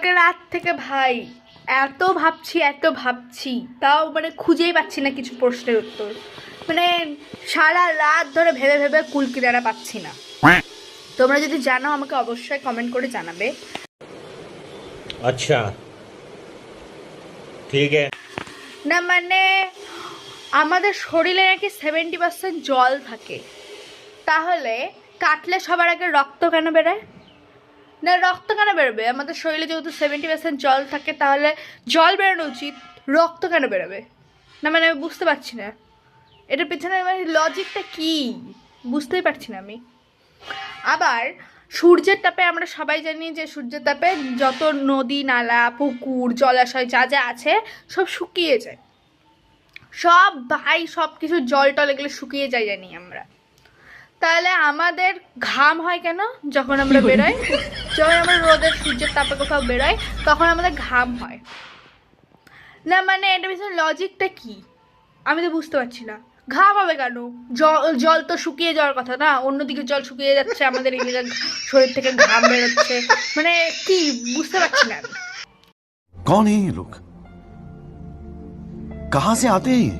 কালকে রাত থেকে ভাই এত ভাবছি তাও মানে খুঁজেই পাচ্ছি না কিছু প্রশ্নের উত্তর। মানে সারা রাত ধরে ভেবে ভেবে কুল কিনারা পাচ্ছি না। তোমরা যদি জানো আমাকে অবশ্যই কমেন্ট করে জানাবে। अच्छा ठीक है। না মানে আমাদের শরীরে নাকি 70% জল থাকে, তাহলে কাটলে সবার আগে রক্ত কেন বেরোয়? না রক্ত কেন বেরোবে? আমাদের শরীরে যেহেতু 70% জল থাকে তাহলে জল বেরোনো উচিত, রক্ত কেন বেরোবে? না মানে আমি বুঝতে পারছি না এটার পেছনে মানে লজিকটা কি, বুঝতেই পারছি না আমি। আবার সূর্যের তাপে আমরা সবাই জানি যে সূর্যের তাপে যত নদী নালা পুকুর জলাশয় যা যা আছে সব শুকিয়ে যায়, সব ভাই সব কিছু জল টল এগুলো শুকিয়ে যায় জানি আমরা। তাহলে আমাদের ঘাম হয় কেন যখন আমরা বেরোই? যখন আমরা রোদের সূর্যের তাপে কোথাও বেরোই তখন আমাদের ঘাম হয় না। মানে এটা পিছনে লজিকটা কি আমি তো বুঝতে পারছি না। ঘাম হবে কেন? জল তো শুকিয়ে যাওয়ার কথা না, অন্যদিকে জল শুকিয়ে যাচ্ছে, আমাদের এদিকে শরীর থেকে ঘাম বেরোচ্ছে, মানে কি বুঝতে পারছি না আমি। कौन है ये लोग? कहां से आते हैं ये?